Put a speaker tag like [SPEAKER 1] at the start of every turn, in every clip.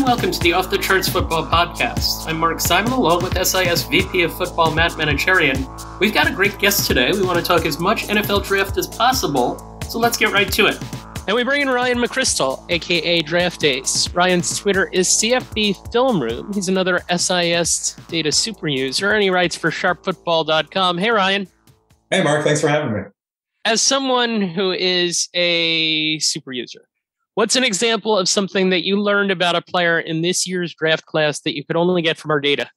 [SPEAKER 1] welcome to the Off the Charts Football Podcast. I'm Mark Simon, along with SIS VP of Football Matt Manocherian. We've got a great guest today. We want to talk as much NFL draft as possible, so let's get right to it. And we bring in Ryan McCrystal, aka Draft Ace. Ryan's Twitter is CFB Film Room. He's another SIS data super user, and he writes for sharpfootball.com. Hey, Ryan.
[SPEAKER 2] Hey, Mark. Thanks for having me.
[SPEAKER 1] As someone who is a super user, what's an example of something that you learned about a player in this year's draft class that you could only get from our data?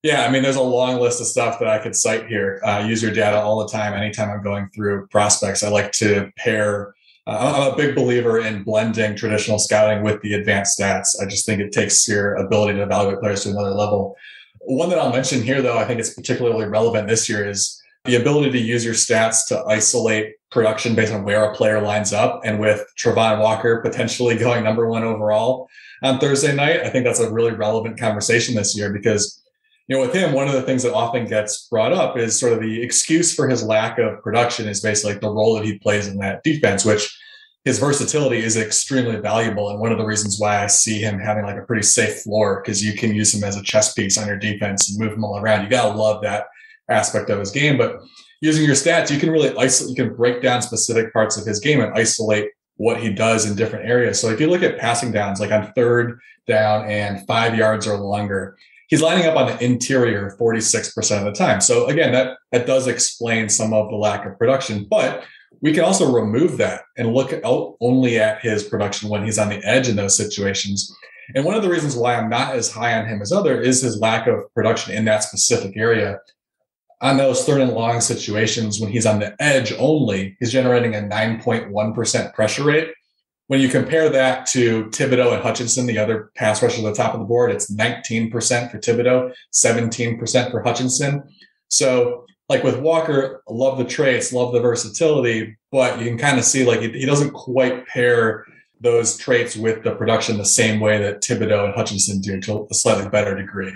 [SPEAKER 2] Yeah, I mean, there's a long list of stuff that I could cite here. Use your data all the time. Anytime I'm going through prospects, I like to pair. I'm a big believer in blending traditional scouting with the advanced stats. I just think it takes your ability to evaluate players to another level. One that I'll mention here, though, I think it's particularly relevant this year is the ability to use your stats to isolate production based on where a player lines up. And with Travon Walker potentially going number one overall on Thursday night, I think that's a really relevant conversation this year because, you know, with him, one of the things that often gets brought up is sort of the excuse for his lack of production is basically the role that he plays in that defense, which his versatility is extremely valuable. And one of the reasons why I see him having like a pretty safe floor, because you can use him as a chess piece on your defense and move him all around. You got to love that aspect of his game, but using your stats, you can really isolate, you can break down specific parts of his game and isolate what he does in different areas. So if you look at passing downs, like on third down and 5 yards or longer, he's lining up on the interior 46% of the time. So again, that does explain some of the lack of production, but we can also remove that and look only at his production when he's on the edge in those situations. And one of the reasons why I'm not as high on him as other is his lack of production in that specific area. On those third and long situations, when he's on the edge only, he's generating a 9.1% pressure rate. When you compare that to Thibodeau and Hutchinson, the other pass rushers at the top of the board, it's 19% for Thibodeau, 17% for Hutchinson. So like with Walker, love the traits, love the versatility, but you can kind of see like he doesn't quite pair those traits with the production the same way that Thibodeau and Hutchinson do to a slightly better degree.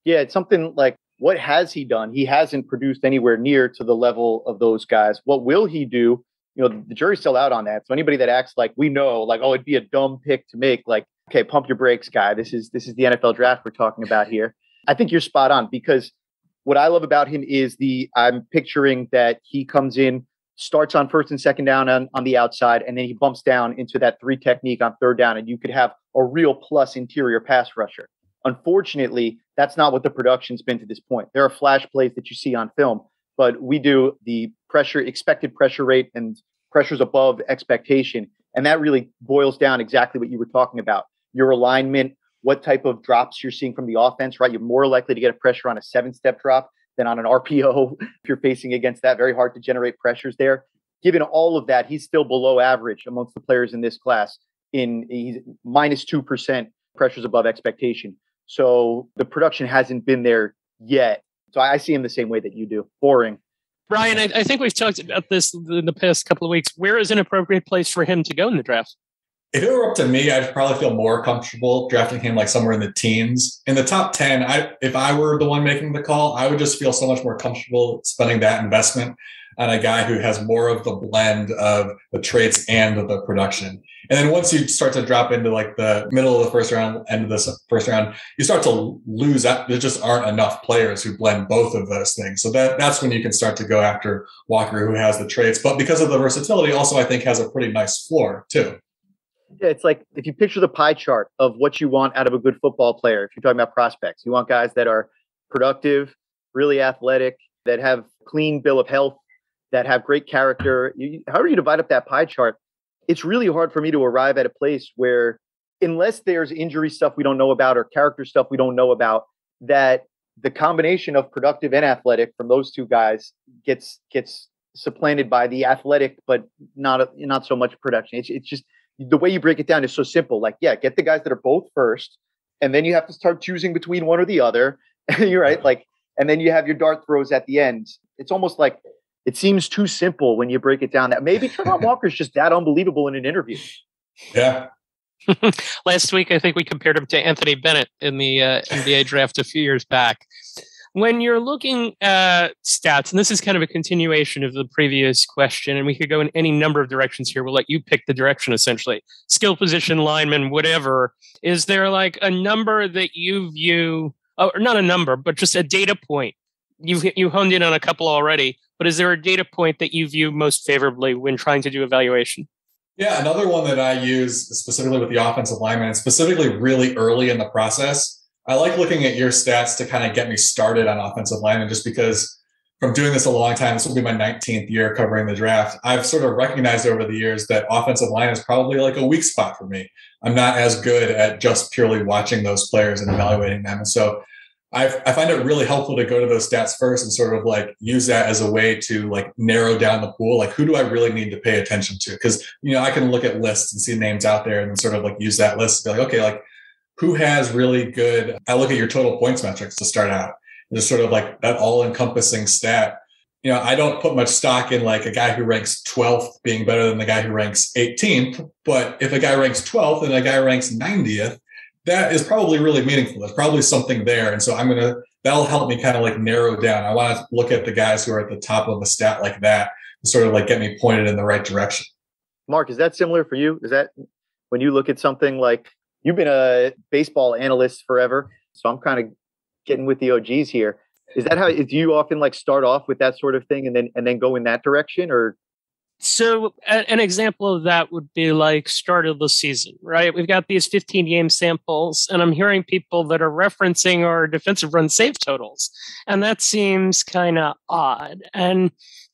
[SPEAKER 3] Yeah, it's something like, what has he done? He hasn't produced anywhere near to the level of those guys. What will he do? You know, the jury's still out on that. So anybody that acts like we know, like, oh, it'd be a dumb pick to make, like, okay, pump your brakes, guy. This is the NFL draft we're talking about here. I think you're spot on because what I love about him is I'm picturing that he comes in, starts on first and second down on the outside, and then he bumps down into that 3 technique on third down, and you could have a real plus interior pass rusher. Unfortunately, that's not what the production's been to this point. There are flash plays that you see on film, but we do the expected pressure rate and pressures above expectation. And that really boils down exactly what you were talking about. Your alignment, what type of drops you're seeing from the offense, right? You're more likely to get a pressure on a 7-step drop than on an RPO. If you're facing against that, very hard to generate pressures there. Given all of that, he's still below average amongst the players in this class. He's minus 2% pressures above expectation. So the production hasn't been there yet. So I see him the same way that you do. Boring.
[SPEAKER 1] Ryan, I think we've talked about this in the past couple of weeks. Where is an appropriate place for him to go in the draft?
[SPEAKER 2] If it were up to me, I'd probably feel more comfortable drafting him like somewhere in the teens. In the top 10, if I were the one making the call, I would just feel so much more comfortable spending that investment on a guy who has more of the blend of the traits and of the production. And then once you start to drop into like the middle of the first round, end of the first round, you start to lose out. There just aren't enough players who blend both of those things. So that's when you can start to go after Walker, who has the traits. But because of the versatility, also I think has a pretty nice floor too.
[SPEAKER 3] Yeah, it's like if you picture the pie chart of what you want out of a good football player, if you're talking about prospects, you want guys that are productive, really athletic, that have clean bill of health, that have great character. However you divide up that pie chart, it's really hard for me to arrive at a place where, unless there's injury stuff we don't know about or character stuff we don't know about, that the combination of productive and athletic from those two guys gets supplanted by the athletic, but not so much production. It's just the way you break it down is so simple. Like, yeah, get the guys that are both first, and then you have to start choosing between one or the other. You're right. Like, and then you have your dart throws at the end. It's almost like it seems too simple when you break it down. That maybe Travon Walker is just that unbelievable in an interview.
[SPEAKER 2] Yeah.
[SPEAKER 1] Last week, I think we compared him to Anthony Bennett in the NBA draft a few years back. When you're looking at stats, and this is kind of a continuation of the previous question, and we could go in any number of directions here. We'll let you pick the direction, essentially. Skill position, lineman, whatever. Is there like a number that you view, or not a number, but just a data point? You honed in on a couple already, but is there a data point that you view most favorably when trying to do evaluation?
[SPEAKER 2] Yeah, another one that I use specifically with the offensive lineman, and specifically really early in the process, I like looking at your stats to kind of get me started on offensive linemen, just because from doing this a long time, this will be my 19th year covering the draft. I've sort of recognized over the years that offensive line is probably like a weak spot for me. I'm not as good at just purely watching those players and evaluating them. And so I find it really helpful to go to those stats first and sort of like use that as a way to like narrow down the pool. Like, who do I really need to pay attention to? Because, I can look at lists and see names out there and then sort of like use that list to be like, okay, like, who has really good, I look at your total points metrics to start out. Just sort of like that all-encompassing stat. I don't put much stock in like a guy who ranks 12th being better than the guy who ranks 18th. But if a guy ranks 12th and a guy ranks 90th, that is probably really meaningful. There's probably something there. And so that'll help me kind of like narrow down. I want to look at the guys who are at the top of a stat like that and sort of like get me pointed in the right direction.
[SPEAKER 3] Mark, is that similar for you? Is that when you look at something like, you've been a baseball analyst forever, so I'm kind of getting with the OGs here. Is that do you often like start off with that sort of thing and then go in that direction, or?
[SPEAKER 1] So an example of that would be like start of the season, right? We've got these 15 game samples, and I'm hearing people that are referencing our defensive run save totals, and that seems kind of odd. And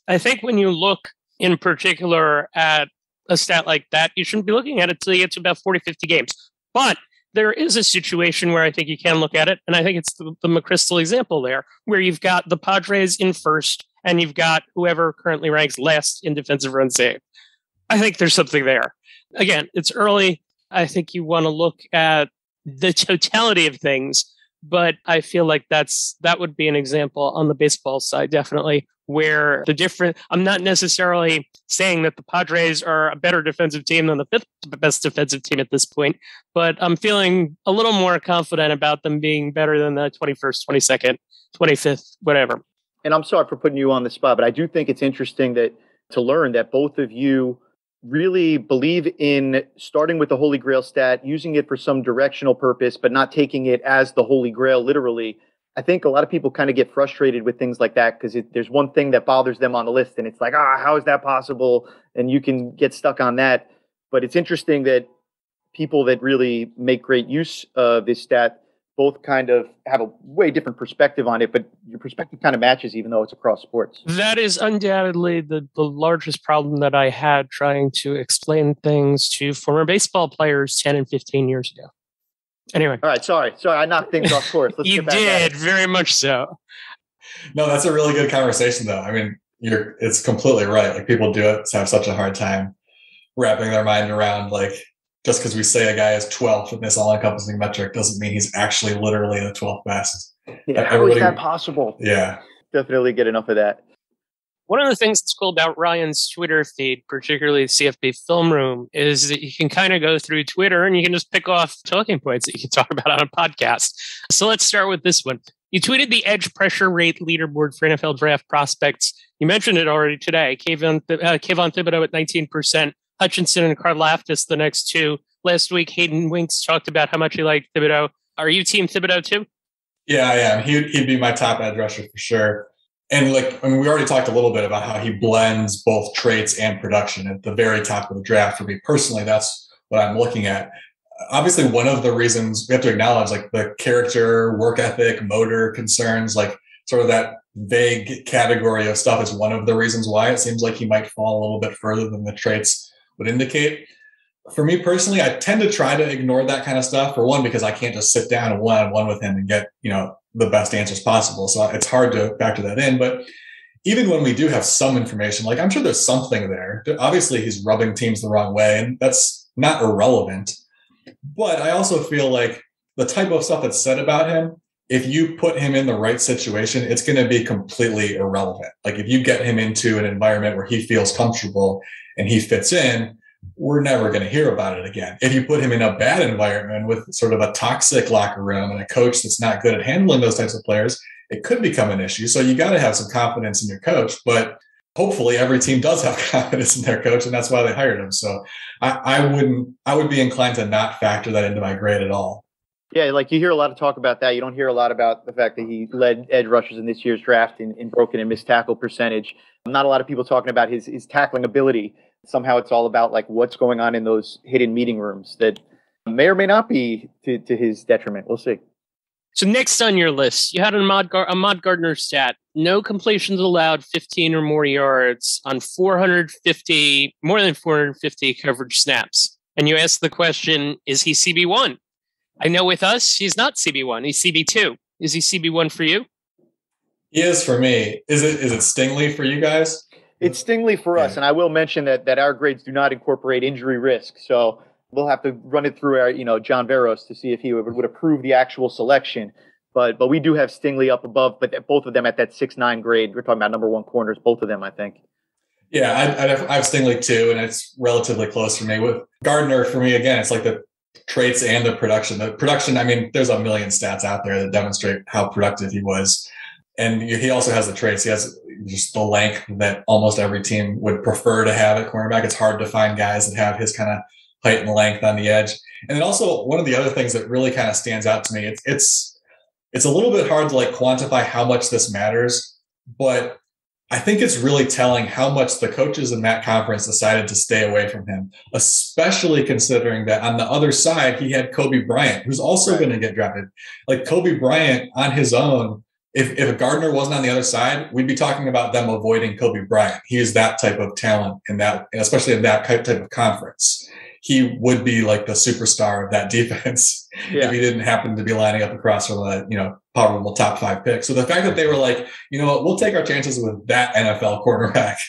[SPEAKER 1] I think when you look in particular at a stat like that, you shouldn't be looking at it till you get to about 40, 50 games. But there is a situation where I think you can look at it, and I think it's the McCrystal example there, where you've got the Padres in first, and you've got whoever currently ranks last in defensive run save. I think there's something there. Again, it's early. I think you want to look at the totality of things, but I feel like that would be an example on the baseball side, definitely, where I'm not necessarily saying that the Padres are a better defensive team than the fifth best defensive team at this point, but I'm feeling a little more confident about them being better than the 21st, 22nd, 25th, whatever.
[SPEAKER 3] And I'm sorry for putting you on the spot, but I do think it's interesting to learn that both of you really believe in starting with the Holy Grail stat, using it for some directional purpose, but not taking it as the Holy Grail literally. I think a lot of people kind of get frustrated with things like that because there's one thing that bothers them on the list, and it's like, how is that possible? And you can get stuck on that. But it's interesting that people that really make great use of this stat both kind of have a way different perspective on it, but your perspective kind of matches even though it's across sports.
[SPEAKER 1] That is undoubtedly the largest problem that I had trying to explain things to former baseball players 10 and 15 years ago. Anyway.
[SPEAKER 3] All right. Sorry. I knocked things off course. Let's
[SPEAKER 1] you
[SPEAKER 3] get back
[SPEAKER 1] did, very much so.
[SPEAKER 2] No, that's a really good conversation, though. I mean, it's completely right. Like, people do it, have such a hard time wrapping their mind around, like, just because we say a guy is 12th in this all-encompassing metric doesn't mean he's actually literally the 12th best.
[SPEAKER 3] Yeah, how is that possible?
[SPEAKER 2] Yeah.
[SPEAKER 3] Definitely get enough of that.
[SPEAKER 1] One of the things that's cool about Ryan's Twitter feed, particularly CFB Film Room, is that you can kind of go through Twitter and you can just pick off talking points that you can talk about on a podcast. So let's start with this one. You tweeted the edge pressure rate leaderboard for NFL draft prospects. You mentioned it already today. Kayvon Thibodeau at 19%, Hutchinson and Karlaftis the next two. Last week, Hayden Winks talked about how much he liked Thibodeau. Are you team Thibodeau too?
[SPEAKER 2] Yeah, I am. He'd be my top edge rusher for sure. And we already talked a little bit about how he blends both traits and production at the very top of the draft. For me personally, that's what I'm looking at. Obviously, one of the reasons we have to acknowledge, like, the character, work ethic, motor concerns, like sort of that vague category of stuff is one of the reasons why it seems like he might fall a little bit further than the traits would indicate. For me personally, I tend to try to ignore that kind of stuff. For one, because I can't just sit down and one-on-one with him and get, the best answers possible. So it's hard to factor that in. But even when we do have some information, like, I'm sure there's something there. Obviously, he's rubbing teams the wrong way, and that's not irrelevant. But I also feel like the type of stuff that's said about him, if you put him in the right situation, it's going to be completely irrelevant. Like, if you get him into an environment where he feels comfortable and he fits in, we're never going to hear about it again. If you put him in a bad environment with sort of a toxic locker room and a coach that's not good at handling those types of players, it could become an issue. So you got to have some confidence in your coach, but hopefully every team does have confidence in their coach, and that's why they hired him. So I would be inclined to not factor that into my grade at all.
[SPEAKER 3] Yeah, like you hear a lot of talk about that. You don't hear a lot about the fact that he led edge rushers in this year's draft in broken and missed tackle percentage. Not a lot of people talking about his tackling ability. Somehow it's all about like what's going on in those hidden meeting rooms that may or may not be to his detriment. We'll see.
[SPEAKER 1] So next on your list, you had a Ahmad Gardner stat. No completions allowed 15 or more yards on more than 450 coverage snaps. And you asked the question, is he CB1? I know with us, he's not CB1. He's CB2. Is he CB1 for you?
[SPEAKER 2] He is for me. Is it Stingley for you guys?
[SPEAKER 3] It's Stingley for us. And I will mention that our grades do not incorporate injury risk. So we'll have to run it through our, John Veros to see if he would approve the actual selection. But we do have Stingley up above, but both of them at that 6'9" grade. We're talking about number one corners, both of them, I think.
[SPEAKER 2] Yeah, I have Stingley too, and it's relatively close for me. With Gardner, for me, again, it's like the traits and the production. The production, I mean, there's a million stats out there that demonstrate how productive he was. And he also has the traits. He has just the length that almost every team would prefer to have at cornerback. It's hard to find guys that have his kind of height and length on the edge. And then also one of the other things that really kind of stands out to me, it's a little bit hard to like quantify how much this matters, but I think it's really telling how much the coaches in that conference decided to stay away from him, especially considering that on the other side, he had Kobe Bryant, who's also going to get drafted. Like Kobe Bryant on his own, if Gardner wasn't on the other side, we'd be talking about them avoiding Kobe Bryant. He is that type of talent in that, especially in that type of conference. He would be like the superstar of that defense if he didn't happen to be lining up across from a, probable top 5 pick. So the fact that they were like, you know what, we'll take our chances with that NFL quarterback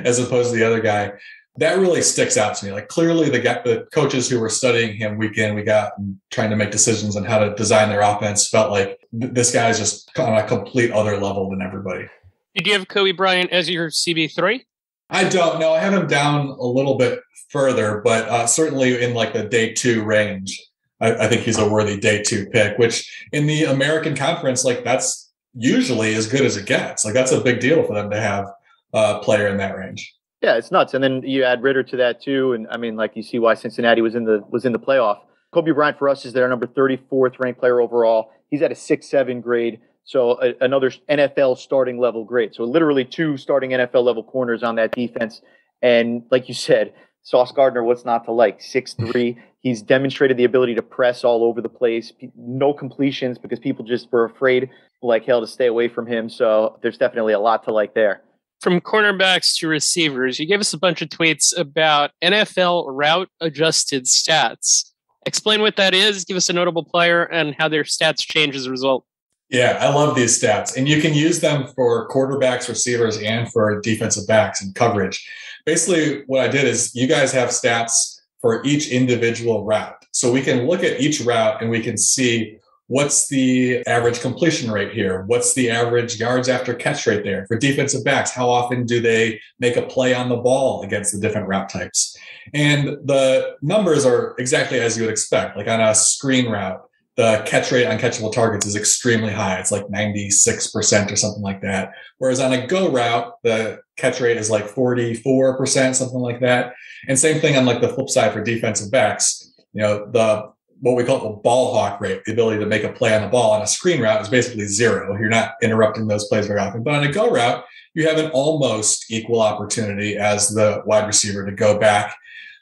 [SPEAKER 2] as opposed to the other guy, that really sticks out to me. Like clearly the coaches who were studying him week in, week out, and trying to make decisions on how to design their offense felt like this guy is just on a complete other level than everybody.
[SPEAKER 1] Did you have Kobe Bryant as your CB3?
[SPEAKER 2] I don't know. I have him down a little bit further, but certainly in like the day 2 range. I think he's a worthy day 2 pick, which in the American Conference, like that's usually as good as it gets. Like that's a big deal for them to have a player in that range. Yeah,
[SPEAKER 3] it's nuts. And then you add Ridder to that too. And I mean, like you see why Cincinnati was in the playoff. Kobe Bryant for us is their number 34th ranked player overall. He's at a 6.7 grade. So another NFL starting level grade. So literally 2 starting NFL level corners on that defense. And like you said, Sauce Gardner, what's not to like? 6'3". He's demonstrated the ability to press all over the place. No completions because people just were afraid like hell to stay away from him. So there's definitely a lot to like there.
[SPEAKER 1] From cornerbacks to receivers, you gave us a bunch of tweets about NFL route adjusted stats. Explain what that is. Give us a notable player and how their stats change as a result.
[SPEAKER 2] Yeah, I love these stats. And you can use them for quarterbacks, receivers, and for defensive backs and coverage. Basically, what I did is you guys have stats for each individual route. So we can look at each route and we can see what's the average completion rate here? What's the average yards after catch rate there? For defensive backs, how often do they make a play on the ball against the different route types? And the numbers are exactly as you would expect. Like on a screen route, the catch rate on catchable targets is extremely high. It's like 96% or something like that. Whereas on a go route, the catch rate is like 44%, something like that. And same thing on like the flip side for defensive backs. What we call the ball hawk rate, the ability to make a play on the ball on a screen route is basically 0. You're not interrupting those plays very often. But on a go route, you have an almost equal opportunity as the wide receiver to go back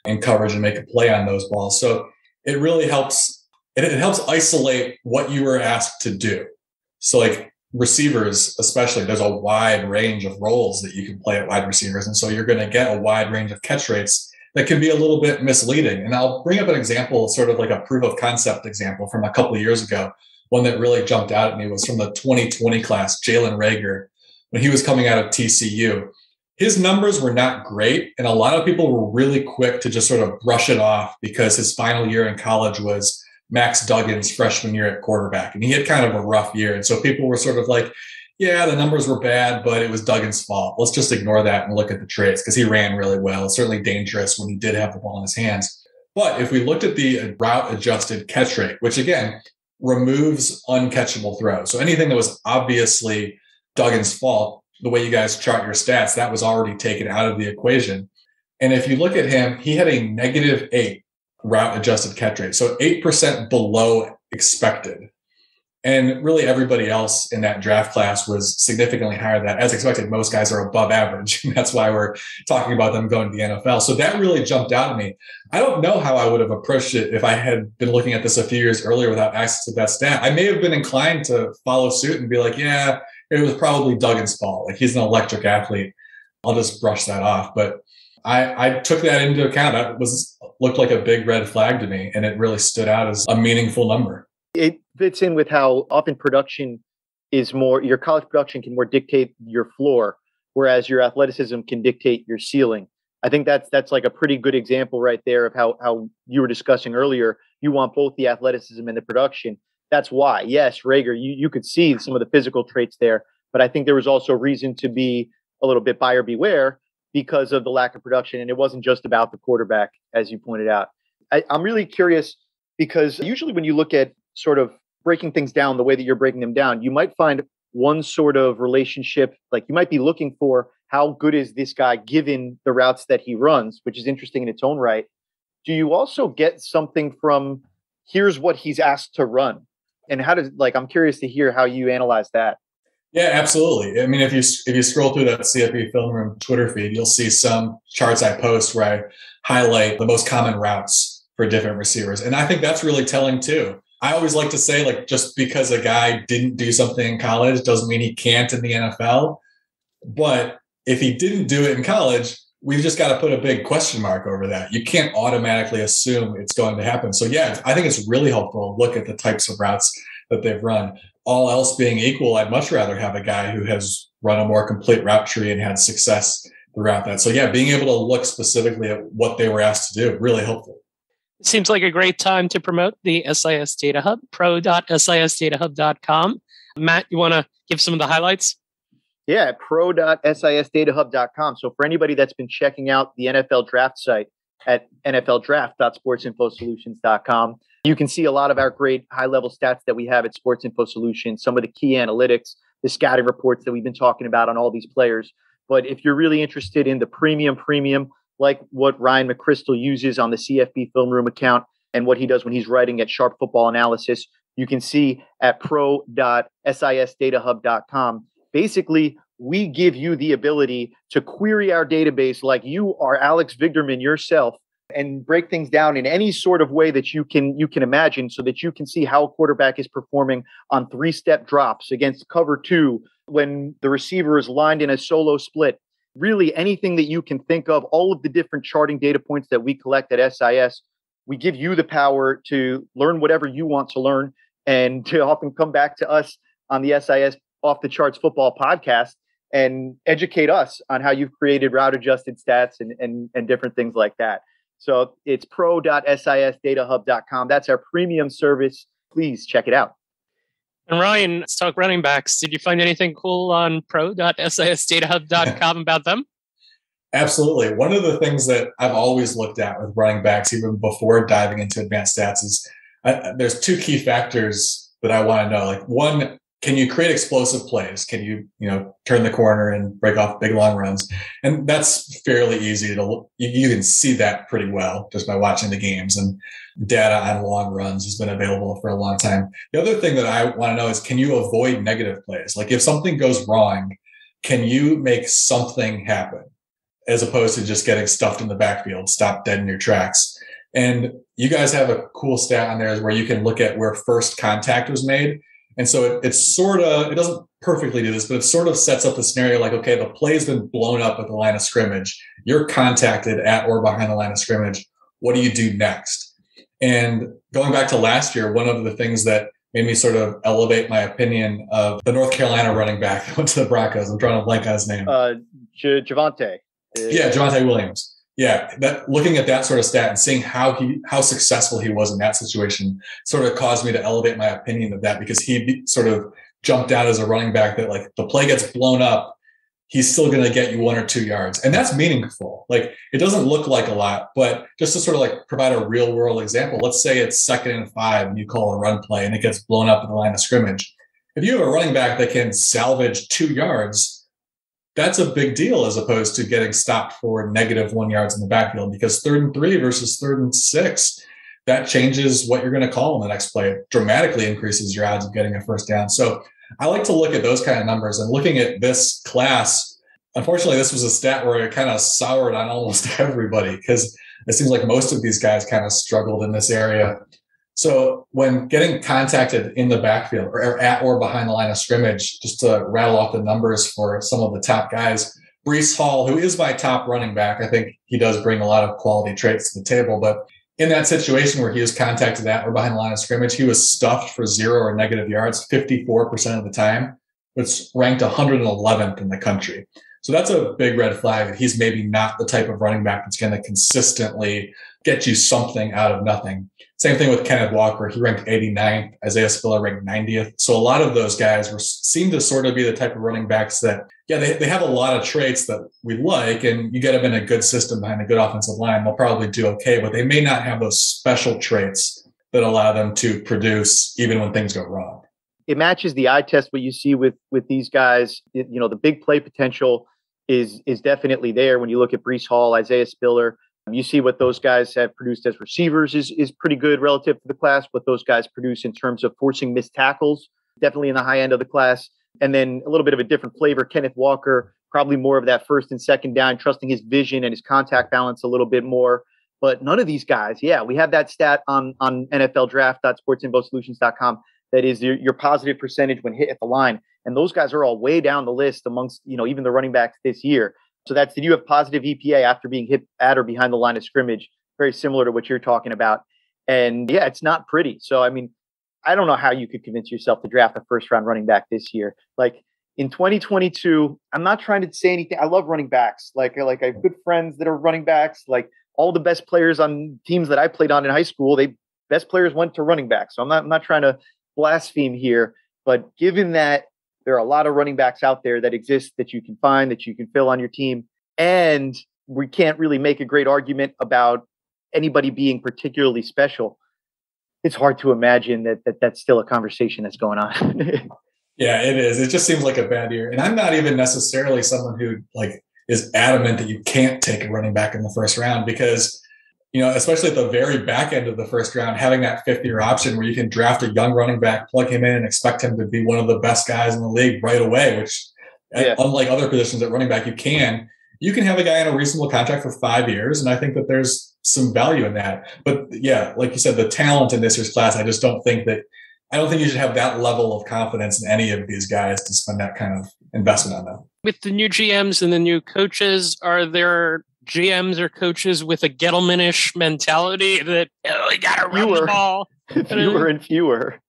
[SPEAKER 2] in coverage and make a play on those balls. So it really helps. It helps isolate what you were asked to do. So like receivers, especially, there's a wide range of roles that you can play at wide receivers. And so you're going to get a wide range of catch rates that can be a little bit misleading. And I'll bring up an example, sort of like a proof of concept example from a couple of years ago. One that really jumped out at me was from the 2020 class, Jalen Reagor, when he was coming out of TCU. His numbers were not great. And a lot of people were really quick to just sort of brush it off because his final year in college was Max Duggan's freshman year at quarterback. And he had kind of a rough year. And so people were sort of like, yeah, the numbers were bad, but it was Duggan's fault. Let's just ignore that and look at the traits because he ran really well, certainly dangerous when he did have the ball in his hands. But if we looked at the route adjusted catch rate, which again, removes uncatchable throws. So anything that was obviously Duggan's fault, the way you guys chart your stats, that was already taken out of the equation. And if you look at him, he had a -8 route adjusted catch rate. So 8% below expected. And really everybody else in that draft class was significantly higher than that. As expected, most guys are above average. That's why we're talking about them going to the NFL. So that really jumped out at me. I don't know how I would have approached it if I had been looking at this a few years earlier without access to that stat. I may have been inclined to follow suit and be like, yeah, it was probably Duggan's fault. Like, he's an electric athlete. I'll just brush that off. But I took that into account. That looked like a big red flag to me, and it really stood out as a meaningful number.
[SPEAKER 3] It fits in with how often production is more, your college production can more dictate your floor, whereas your athleticism can dictate your ceiling. I think that's like a pretty good example right there of how you were discussing earlier. You want both the athleticism and the production. That's why, yes, Rager, you could see some of the physical traits there, but I think there was also reason to be a little bit buyer beware because of the lack of production. And it wasn't just about the quarterback, as you pointed out. I'm really curious because usually when you look at sort of breaking things down the way that you're breaking them down, you might find one sort of relationship, like you might be looking for how good is this guy given the routes that he runs, which is interesting in its own right. Do you also get something from here's what he's asked to run? And how does, like, I'm curious to hear how you analyze that.
[SPEAKER 2] Yeah, absolutely. I mean, if you scroll through that CFB Film Room Twitter feed, you'll see some charts I post where I highlight the most common routes for different receivers. And I think that's really telling too. I always like to say, like, just because a guy didn't do something in college doesn't mean he can't in the NFL. But if he didn't do it in college, we've just got to put a big question mark over that. You can't automatically assume it's going to happen. So yeah, I think it's really helpful to look at the types of routes that they've run. All else being equal, I'd much rather have a guy who has run a more complete route tree and had success throughout that. So yeah, being able to look specifically at what they were asked to do, really helpful.
[SPEAKER 1] It seems like a great time to promote the SIS Data Hub, pro.sisdatahub.com. Matt, you want to give some of the highlights?
[SPEAKER 3] Yeah, pro.sisdatahub.com. So for anybody that's been checking out the NFL draft site at nfldraft.sportsinfosolutions.com, you can see a lot of our great high-level stats that we have at Sports Info Solutions, some of the key analytics, the scouting reports that we've been talking about on all these players. But if you're really interested in the premium, like what Ryan McCrystal uses on the CFB Film Room account and what he does when he's writing at Sharp Football Analysis, you can see at pro.sisdatahub.com. Basically, we give you the ability to query our database like you are Alex Vigderman yourself and break things down in any sort of way that you can imagine so that you can see how a quarterback is performing on 3-step drops against cover 2 when the receiver is lined in a solo split. Really anything that you can think of, all of the different charting data points that we collect at SIS, we give you the power to learn whatever you want to learn and to often come back to us on the SIS Off the Charts Football podcast and educate us on how you've created route adjusted stats and different things like that. So it's pro.sisdatahub.com. That's our premium service. Please check it out.
[SPEAKER 1] And Ryan, let's talk running backs. Did you find anything cool on pro.sisdatahub.com about them?
[SPEAKER 2] Absolutely. One of the things that I've always looked at with running backs, even before diving into advanced stats, is there's 2 key factors that I want to know. Like, one, can you create explosive plays? Can you turn the corner and break off big long runs? And that's fairly easy to you can see that pretty well just by watching the games, and data on long runs has been available for a long time. The other thing that I want to know is, can you avoid negative plays? Like, if something goes wrong, can you make something happen as opposed to just getting stuffed in the backfield, stop dead in your tracks? And you guys have a cool stat on there where you can look at where first contact was made. And so it doesn't perfectly do this, but it sort of sets up the scenario like, okay, the play's been blown up at the line of scrimmage. You're contacted at or behind the line of scrimmage. What do you do next? And going back to last year, one of the things that made me sort of elevate my opinion of the North Carolina running back that went to the Broncos, I'm drawing a blank on his name.
[SPEAKER 3] Javonte.
[SPEAKER 2] Yeah, Javonte Williams. Yeah, looking at that sort of stat and seeing how successful he was in that situation sort of caused me to elevate my opinion of that, because he sort of jumped out as a running back that, like, the play gets blown up, he's still going to get you 1 or 2 yards. And that's meaningful. Like, it doesn't look like a lot, but just to sort of like provide a real world example, let's say it's 2nd and 5 and you call a run play and it gets blown up at the line of scrimmage. If you have a running back that can salvage 2 yards, that's a big deal as opposed to getting stopped for -1 yards in the backfield, because 3rd and 3 versus 3rd and 6, that changes what you're going to call in the next play. It dramatically increases your odds of getting a first down. So I like to look at those kind of numbers, and looking at this class. Unfortunately, this was a stat where it kind of soured on almost everybody, because it seems like most of these guys kind of struggled in this area. So when getting contacted in the backfield or at or behind the line of scrimmage, just to rattle off the numbers for some of the top guys, Breece Hall, who is my top running back, I think he does bring a lot of quality traits to the table, but in that situation where he was contacted at or behind the line of scrimmage, he was stuffed for 0 or negative yards 54% of the time, which ranked 111th in the country. So that's a big red flag that he's maybe not the type of running back that's going to consistently get you something out of nothing. Same thing with Kenneth Walker. He ranked 89th. Isaiah Spiller ranked 90th. So a lot of those guys seem to sort of be the type of running backs that, yeah, they have a lot of traits that we like, and you get them in a good system behind a good offensive line, they'll probably do okay, but they may not have those special traits that allow them to produce even when things go wrong.
[SPEAKER 3] It matches the eye test, what you see with these guys. The big play potential is definitely there when you look at Breece Hall, Isaiah Spiller. You see what those guys have produced as receivers is pretty good relative to the class. What those guys produce in terms of forcing missed tackles, definitely in the high end of the class. And then a little bit of a different flavor, Kenneth Walker, probably more of that 1st and 2nd down, trusting his vision and his contact balance a little bit more. But none of these guys, we have that stat on NFLdraft.sportsinfosolutions.com that is your positive percentage when hit at the line. And those guys are all way down the list amongst, even the running backs this year. So that's, did you have positive EPA after being hit at or behind the line of scrimmage? Very similar to what you're talking about. And yeah, it's not pretty. So, I mean, I don't know how you could convince yourself to draft a 1st-round running back this year. Like in 2022, I'm not trying to say anything. I love running backs. Like I have good friends that are running backs. Like all the best players on teams that I played on in high school, best players went to running backs. So I'm not trying to blaspheme here, but given that there are a lot of running backs out there that exist that you can find, that you can fill on your team, and we can't really make a great argument about anybody being particularly special, it's hard to imagine that's still a conversation that's going on.
[SPEAKER 2] Yeah, it is. It just seems like a bad year. And I'm not even necessarily someone who is adamant that you can't take a running back in the 1st round, because especially at the very back end of the 1st round, having that 5th-year option where you can draft a young running back, plug him in, and expect him to be one of the best guys in the league right away, which, unlike other positions at running back, you can have a guy on a reasonable contract for 5 years. And I think that there's some value in that. But yeah, like you said, the talent in this year's class, I don't think you should have that level of confidence in any of these guys to spend that kind of investment on them.
[SPEAKER 1] With the new GMs and the new coaches, are there GMs or coaches with a Gettleman-ish mentality that we got to run the ball?
[SPEAKER 3] Fewer and fewer.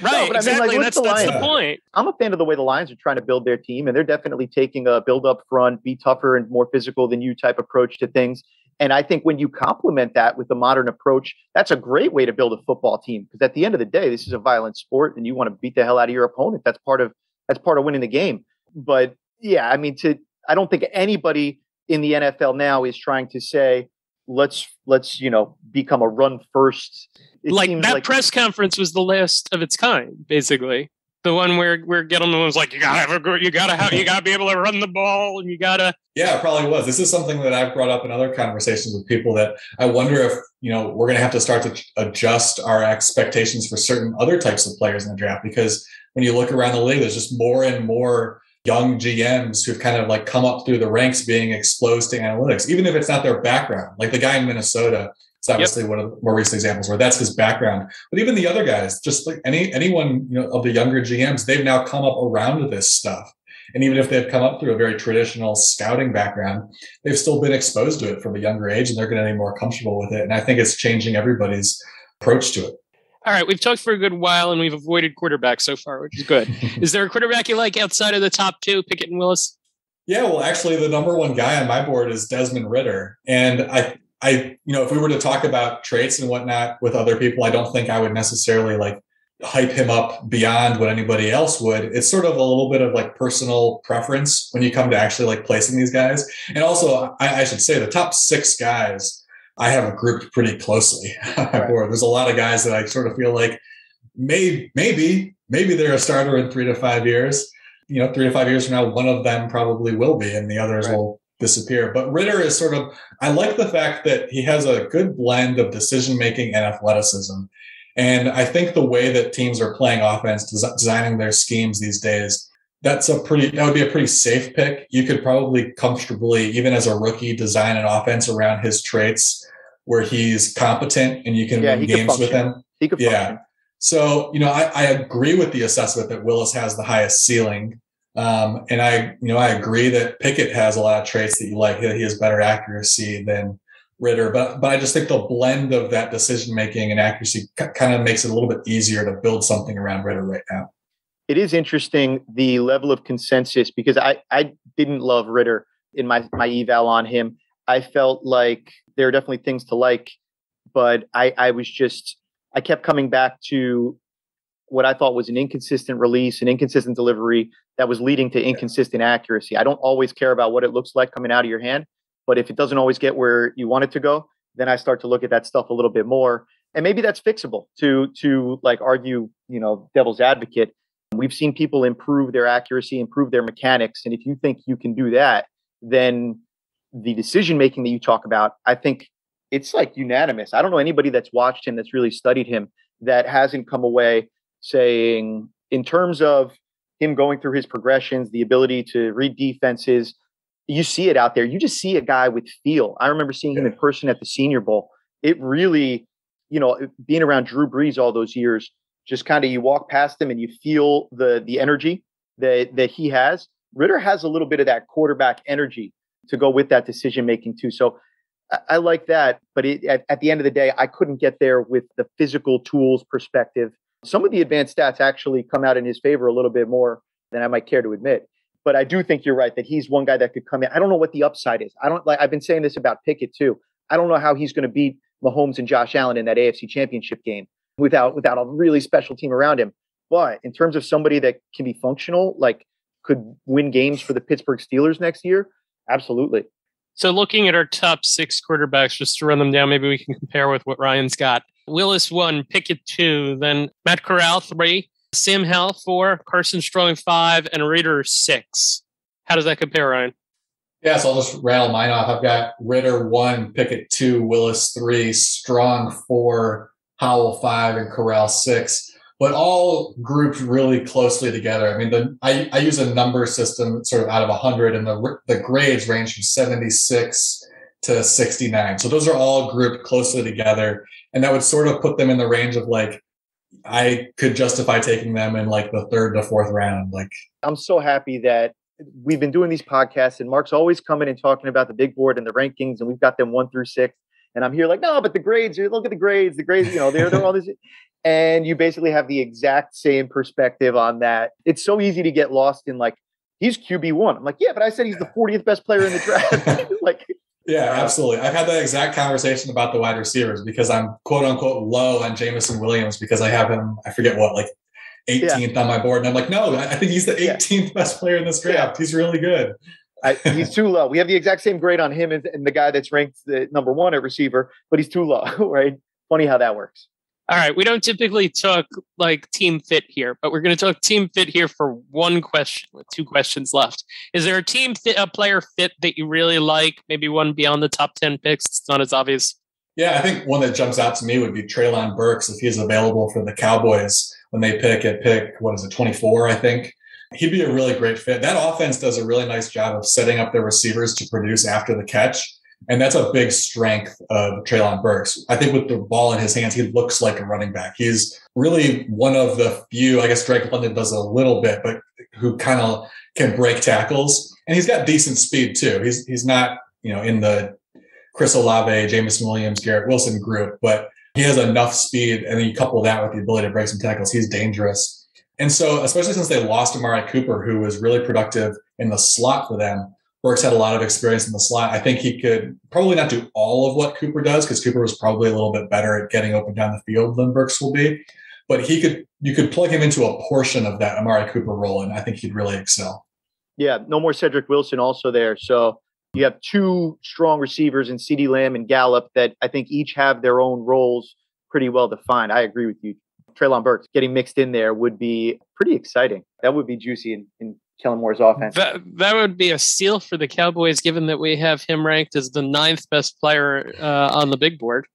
[SPEAKER 1] Right, exactly. That's the point.
[SPEAKER 3] I'm a fan of the way the Lions are trying to build their team, and they're definitely taking a build up front, be tougher and more physical than you type approach to things. And I think when you complement that with the modern approach, that's a great way to build a football team. Because at the end of the day, this is a violent sport, and you want to beat the hell out of your opponent. That's part of winning the game. But yeah, I mean, I don't think anybody in the NFL now is trying to say, let's become a run first.
[SPEAKER 1] That press conference was the last of its kind, basically. The one where Gettleman was like, you gotta be able to run the ball, and you gotta.
[SPEAKER 2] Yeah, it probably was. This is something that I've brought up in other conversations with people, that I wonder if we're going to have to start to adjust our expectations for certain other types of players in the draft, because when you look around the league, there's just more and more young GMs who've kind of come up through the ranks being exposed to analytics, even if it's not their background. Like the guy in Minnesota, it's obviously one of the more recent examples where that's his background. But even the other guys, just like anyone of the younger GMs, they've now come up around this stuff. And even if they've come up through a very traditional scouting background, they've still been exposed to it from a younger age, and they're going to be more comfortable with it. And I think it's changing everybody's approach to it.
[SPEAKER 1] All right, we've talked for a good while, and we've avoided quarterbacks so far, which is good. Is there a quarterback you like outside of the top 2, Pickett and Willis?
[SPEAKER 2] Yeah, well, actually, the number 1 guy on my board is Desmond Ridder. And I if we were to talk about traits and whatnot with other people, I don't think I would necessarily hype him up beyond what anybody else would. It's sort of a little bit of like personal preference when you come to actually like placing these guys. And also, I should say the top 6 guys I have grouped pretty closely. Right. There's a lot of guys that I sort of feel like maybe they're a starter in 3 to 5 years. 3 to 5 years from now, one of them probably will be, and the others will disappear. But Ridder is sort of, I like the fact that he has a good blend of decision-making and athleticism. And I think the way that teams are playing offense, designing their schemes these days, that would be a pretty safe pick. You could probably comfortably, even as a rookie, design an offense around his traits where he's competent and you can win games with him.
[SPEAKER 3] He could function.
[SPEAKER 2] So, I agree with the assessment that Willis has the highest ceiling. And I agree that Pickett has a lot of traits that you like. He has better accuracy than Ridder, but I just think the blend of that decision-making and accuracy kind of makes it a little bit easier to build something around Ridder right now.
[SPEAKER 3] It is interesting, the level of consensus, because I didn't love Ridder in my eval on him. I felt like there are definitely things to like, but I kept coming back to what I thought was an inconsistent release, an inconsistent delivery that was leading to inconsistent accuracy. I don't always care about what it looks like coming out of your hand, but if it doesn't always get where you want it to go, then I start to look at that stuff a little bit more. And maybe that's fixable to like argue, devil's advocate. We've seen people improve their accuracy, improve their mechanics. And if you think you can do that, then the decision-making that you talk about, I think it's like unanimous. I don't know anybody that's watched him, that's really studied him, that hasn't come away saying, in terms of him going through his progressions, the ability to read defenses, you see it out there. You just see a guy with feel. I remember seeing him in person at the Senior Bowl. It really, being around Drew Brees all those years, just kind of you walk past him and you feel the energy that he has. Ridder has a little bit of that quarterback energy to go with that decision-making too. So I like that. But at the end of the day, I couldn't get there with the physical tools perspective. Some of the advanced stats actually come out in his favor a little bit more than I might care to admit. But I do think you're right that he's one guy that could come in. I don't know what the upside is. I've been saying this about Pickett too. I don't know how he's going to beat Mahomes and Josh Allen in that AFC Championship game without a really special team around him. But in terms of somebody that can be functional, like could win games for the Pittsburgh Steelers next year, absolutely.
[SPEAKER 1] So looking at our top 6 quarterbacks, just to run them down, maybe we can compare with what Ryan's got. Willis 1, Pickett 2, then Matt Corral 3, Sam Howell 4, Carson Strong 5, and Ridder 6. How does that compare, Ryan?
[SPEAKER 2] Yeah, so I'll just rattle mine off. I've got Ridder 1, Pickett 2, Willis 3, Strong 4, Howell 5, and Corral 6, but all grouped really closely together. I mean, I use a number system sort of out of 100, and the grades range from 76 to 69. So those are all grouped closely together, and that would sort of put them in the range of like, I could justify taking them in like the 3rd to 4th round. Like,
[SPEAKER 3] I'm so happy that we've been doing these podcasts and Mark's always coming and talking about the big board and the rankings, and we've got them 1 through 6. And I'm here like, no, but the grades, look at the grades, they're all this. And you basically have the exact same perspective on that. It's so easy to get lost in like, he's QB1. I'm like, yeah, but I said he's the 40th best player in the draft.
[SPEAKER 2] Yeah, absolutely. I've had that exact conversation about the wide receivers because I'm quote unquote low on Jameson Williams because I have him, I forget what, like 18th on my board. And I'm like, no, I think he's the 18th best player in this draft. Yeah. He's really good.
[SPEAKER 3] He's too low. We have the exact same grade on him and the guy that's ranked the number 1 at receiver, but he's too low, right? Funny how that works.
[SPEAKER 1] All right. We don't typically talk like team fit here, but we're going to talk team fit here for one question with 2 questions left. Is there a player fit that you really like? Maybe one beyond the top 10 picks? It's not as obvious.
[SPEAKER 2] Yeah, I think one that jumps out to me would be Treylon Burks if he's available for the Cowboys when they pick 24, I think. He'd be a really great fit. That offense does a really nice job of setting up their receivers to produce after the catch. And that's a big strength of Treylon Burks. I think with the ball in his hands, he looks like a running back. He's really one of the few, I guess Drake London does a little bit, but who kind of can break tackles. And he's got decent speed too. He's not, in the Chris Olave, Jameson Williams, Garrett Wilson group, but he has enough speed. And then you couple that with the ability to break some tackles. He's dangerous. And so, especially since they lost Amari Cooper, who was really productive in the slot for them, Burks had a lot of experience in the slot. I think he could probably not do all of what Cooper does because Cooper was probably a little bit better at getting open down the field than Burks will be. but you could plug him into a portion of that Amari Cooper role, and I think he'd really excel.
[SPEAKER 3] Yeah, no more Cedric Wilson also there. So you have two strong receivers in CeeDee Lamb and Gallup that I think each have their own roles pretty well defined. I agree with you. Treylon Burks getting mixed in there would be pretty exciting. That would be juicy in Kellen Moore's offense.
[SPEAKER 4] That would be a steal for the Cowboys, given that we have him ranked as the 9th best player on the big board.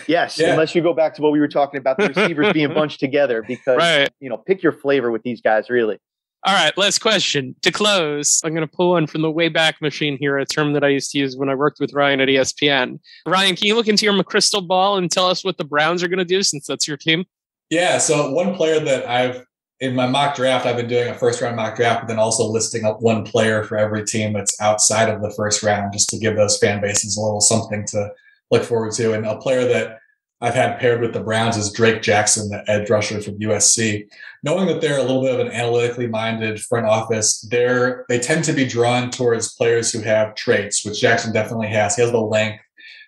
[SPEAKER 3] Yes, unless you go back to what we were talking about, the receivers being bunched together, because, pick your flavor with these guys, really.
[SPEAKER 4] All right, last question. To close, I'm going to pull one from the Wayback Machine here, a term that I used to use when I worked with Ryan at ESPN. Ryan, can you look into your McCrystal ball and tell us what the Browns are going to do, since that's your team?
[SPEAKER 2] Yeah, so one player that in my mock draft, I've been doing a first-round mock draft, but then also listing up one player for every team that's outside of the first round, just to give those fan bases a little something to look forward to. And a player that I've had paired with the Browns is Drake Jackson, the edge rusher from USC. Knowing that they're a little bit of an analytically minded front office, they tend to be drawn towards players who have traits, which Jackson definitely has. He has the length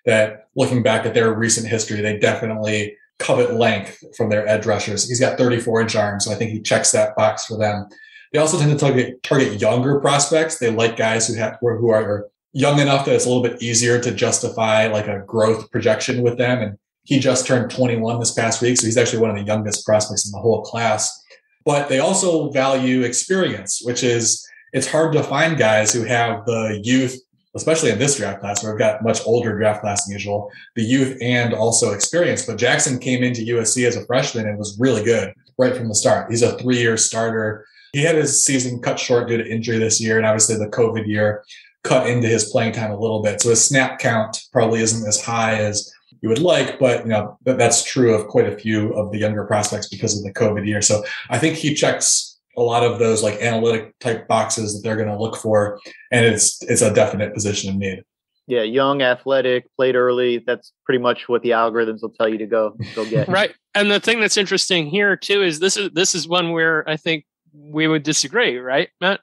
[SPEAKER 2] that, looking back at their recent history, they definitely covet length from their edge rushers. He's got 34-inch arms, so I think he checks that box for them. They also tend to target younger prospects. They like guys who are young enough that it's a little bit easier to justify like a growth projection with them. And he just turned 21 this past week, so he's actually one of the youngest prospects in the whole class. But they also value experience, which is, it's hard to find guys who have the youth, especially in this draft class, where we've got much older draft class than usual, the youth and also experience. But Jackson came into USC as a freshman and was really good right from the start. He's a 3-year starter. He had his season cut short due to injury this year, and obviously the COVID year cut into his playing time a little bit. So his snap count probably isn't as high as you would like, but that's true of quite a few of the younger prospects because of the COVID year. So I think he checks a lot of those like analytic type boxes that they're going to look for, and it's a definite position of need.
[SPEAKER 3] Yeah, young, athletic, played early. That's pretty much what the algorithms will tell you to go get.
[SPEAKER 4] Right. And the thing that's interesting here too is this is one where I think we would disagree, right, Matt?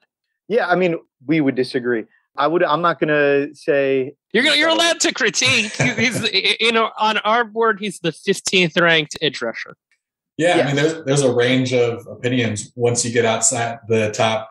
[SPEAKER 3] Yeah, I mean, we would disagree. I'm not going to say
[SPEAKER 4] you're allowed to critique. He's on our board, he's the 15th ranked edge rusher.
[SPEAKER 2] Yeah, yes. I mean, there's a range of opinions once you get outside the top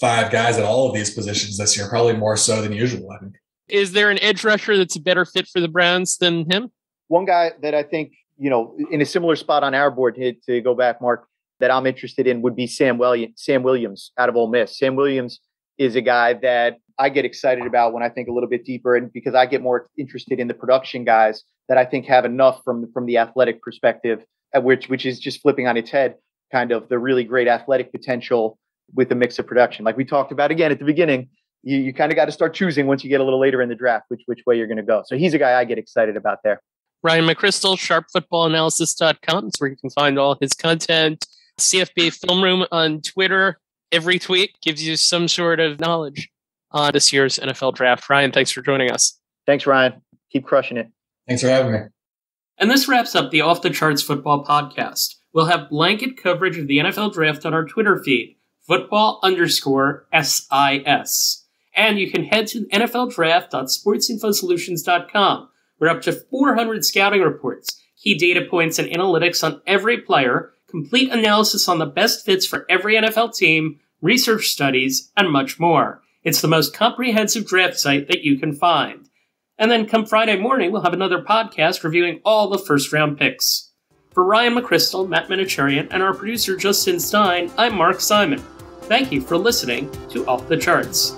[SPEAKER 2] 5 guys at all of these positions this year, probably more so than usual, I think.
[SPEAKER 4] Is there an edge rusher that's a better fit for the Browns than him?
[SPEAKER 3] One guy that I think, in a similar spot on our board, to go back, Mark, that I'm interested in would be Sam Williams out of Ole Miss. Sam Williams is a guy that I get excited about when I think a little bit deeper, and because I get more interested in the production guys that I think have enough from the athletic perspective, which is just flipping on its head, kind of the really great athletic potential with a mix of production. Like we talked about again at the beginning, you kind of got to start choosing once you get a little later in the draft, which way you're going to go. So he's a guy I get excited about there.
[SPEAKER 4] Ryan McCrystal, sharpfootballanalysis.com. It's where you can find all his content. CFB Film Room on Twitter. Every tweet gives you some sort of knowledge on this year's NFL draft. Ryan, thanks for joining us.
[SPEAKER 3] Thanks, Ryan. Keep crushing it.
[SPEAKER 2] Thanks for having me.
[SPEAKER 1] And this wraps up the Off the Charts Football Podcast. We'll have blanket coverage of the NFL draft on our Twitter feed, football_SIS. And you can head to nfldraft.sportsinfosolutions.com, where up to 400 scouting reports, key data points and analytics on every player, complete analysis on the best fits for every NFL team, research studies, and much more. It's the most comprehensive draft site that you can find. And then come Friday morning, we'll have another podcast reviewing all the first-round picks. For Ryan McCrystal, Matt Manocherian, and our producer Justin Stein, I'm Mark Simon. Thank you for listening to Off the Charts.